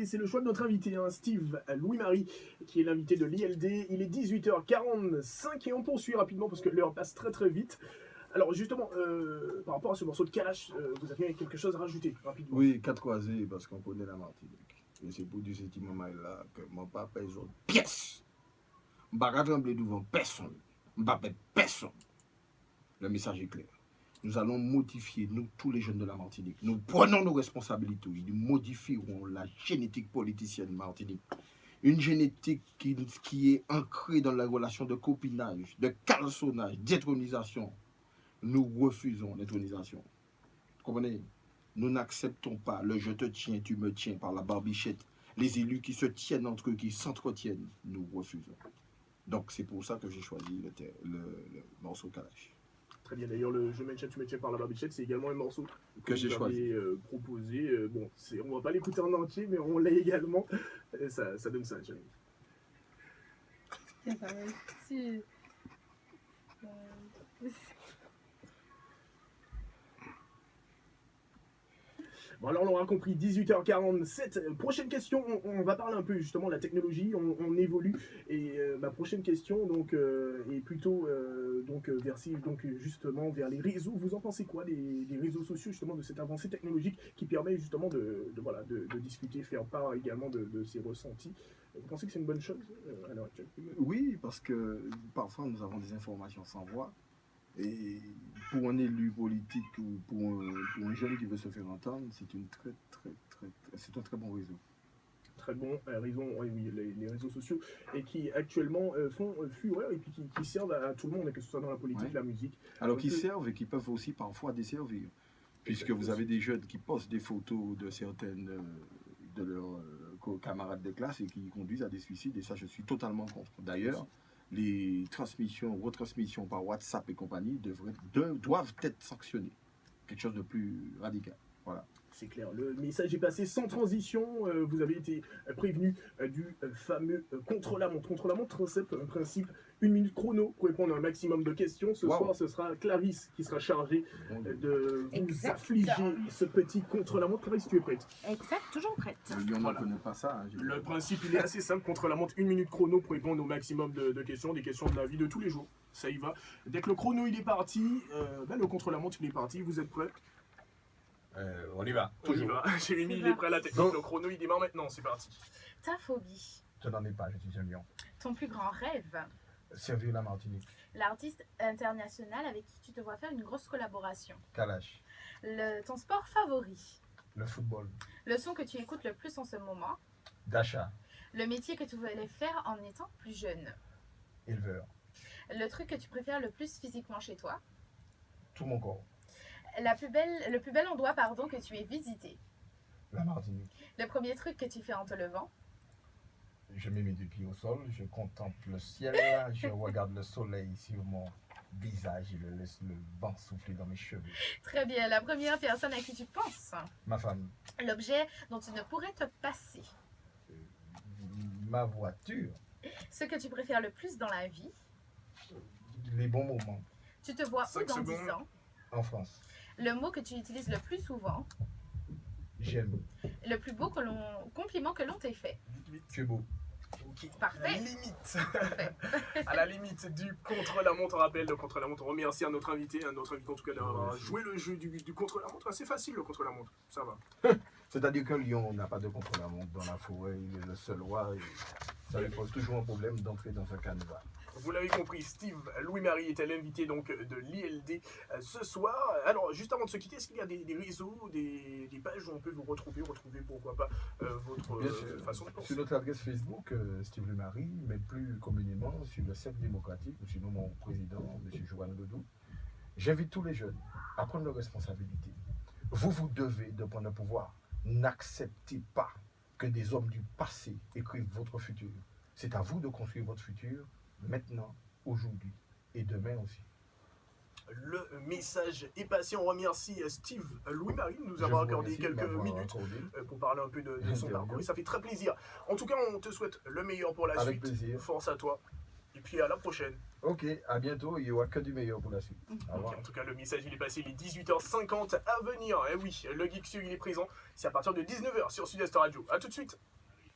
c'est le choix de notre invité, hein, Steve Louis-Marie, qui est l'invité de l'ILD. Il est 18h45 et on poursuit rapidement parce que l'heure passe très très vite. Alors justement, par rapport à ce morceau de Kalash, vous aviez quelque chose à rajouter rapidement? Oui, 4 croisés, parce qu'on connaît la Martinique. Et c'est pour dire ce petit moment-là que mon papa est une pièce. Je ne vais pas trembler devant personne. Je ne vais pas perdre personne. Le message est clair. Nous allons modifier, nous, tous les jeunes de la Martinique. Nous prenons nos responsabilités. Nous modifierons la génétique politicienne Martinique. Une génétique qui est ancrée dans la relation de copinage, de calçonnage, d'intronisation. Nous refusons l'intronisation. Vous comprenez? Nous n'acceptons pas le je te tiens, tu me tiens par la barbichette. Les élus qui se tiennent entre eux, qui s'entretiennent, nous refusons. Donc c'est pour ça que j'ai choisi le morceau Kalash. Très bien, d'ailleurs, le Je me tiens, tu me tiens par la barbichette, c'est également un morceau que j'ai choisi. Proposé. Bon, on va pas l'écouter en entier, mais on l'a également. Ça donne ça, Jérémy. Bon, alors on l'aura compris, 18h47. Prochaine question, on va parler un peu justement de la technologie, on évolue. Et ma prochaine question donc, est plutôt versive donc, justement vers les réseaux. Vous en pensez quoi des réseaux sociaux, justement, de cette avancée technologique qui permet justement de discuter, faire part également de ses ressentis? Vous pensez que c'est une bonne chose à l'heure actuelle? Oui, parce que parfois nous avons des informations sans voix. Et pour un élu politique ou pour un jeune qui veut se faire entendre, c'est un très bon réseau. Très bon réseau, oui, les réseaux sociaux, et qui actuellement font fureur et puis qui servent à tout le monde, que ce soit dans la politique, la musique. Alors qui servent et qui peuvent aussi parfois desservir. Puisque vous avez des jeunes qui postent des photos de certaines de leurs camarades de classe et qui conduisent à des suicides, et ça je suis totalement contre. D'ailleurs, les retransmissions par WhatsApp et compagnie doivent être sanctionnées. Quelque chose de plus radical. Voilà. C'est clair, le message est passé sans transition. Vous avez été prévenu du fameux contre-la-montre. Contre-la-montre, c'est un principe 1 minute chrono pour répondre à un maximum de questions. Ce soir, ce sera Clarisse qui sera chargée de vous affliger ce petit contre-la-montre. Clarisse, tu es prête? Exact, toujours prête. Le lion ne connaît pas ça. Hein, le principe, il est assez simple. Contre-la-montre, 1 minute chrono pour répondre au maximum de questions, des questions de la vie de tous les jours. Ça y va. Dès que le chrono il est parti, le contre-la-montre il est parti. Vous êtes prêts? On y va. On y va. Jérémy, il est prêt à la technique. Le chrono, il démarre maintenant. C'est parti. Ta phobie. Je n'en ai pas, je suis un lion. Ton plus grand rêve. Servir la Martinique. L'artiste international avec qui tu te vois faire une grosse collaboration. Kalash. Ton sport favori. Le football. Le son que tu écoutes le plus en ce moment. Dacha. Le métier que tu voulais faire en étant plus jeune. Éleveur. Le truc que tu préfères le plus physiquement chez toi. Tout mon corps. Le plus bel endroit que tu aies visité. La Martinique. Le premier truc que tu fais en te levant. Je mets mes 2 pieds au sol, je contemple le ciel, je regarde le soleil sur mon visage et je laisse le vent souffler dans mes cheveux. Très bien. La première personne à qui tu penses. Ma femme. L'objet dont tu ne pourrais te passer. Ma voiture. Ce que tu préfères le plus dans la vie. Les bons moments. Tu te vois où dans 10 ans? En France. Le mot que tu utilises le plus souvent. J'aime. Le plus beau compliment que l'on t'ait fait. Tu es beau. Okay. Parfait. À la limite du contre-la-montre, on rappelle le contre-la-montre. On remercie à notre invité en tout cas d'avoir joué le jeu du contre-la-montre. C'est facile le contre-la-montre, ça va. C'est-à-dire qu'un lion n'a pas de contre-la-montre dans la forêt, il est le seul roi. Ça lui pose toujours un problème d'entrer dans un canevas. Vous l'avez compris, Steve Louis-Marie était l'invité donc de l'ILD ce soir. Alors, juste avant de se quitter, est-ce qu'il y a des réseaux, des pages où on peut vous retrouver pourquoi pas votre façon de penser? Sur notre adresse Facebook, Steve Louis-Marie, mais plus communément sur le Cercle démocratique, ou sinon mon président, M. Joanne Godou. J'invite tous les jeunes à prendre leurs responsabilités. Vous devez de prendre le pouvoir. N'acceptez pas que des hommes du passé écrivent votre futur. C'est à vous de construire votre futur, maintenant, aujourd'hui et demain aussi. Le message est passé. On remercie Steve Louis-Marie de nous avoir accordé quelques minutes pour parler un peu de son parcours. Et ça fait très plaisir. En tout cas, on te souhaite le meilleur pour la suite. Avec plaisir. Force à toi. Et puis à la prochaine. Ok, à bientôt. Il n'y aura que du meilleur pour la suite. Okay, en tout cas, le message il est passé. Il est 18h50 à venir. Eh oui, le Geek Sur il est présent. C'est à partir de 19h sur Sud-Est Radio. A tout de suite.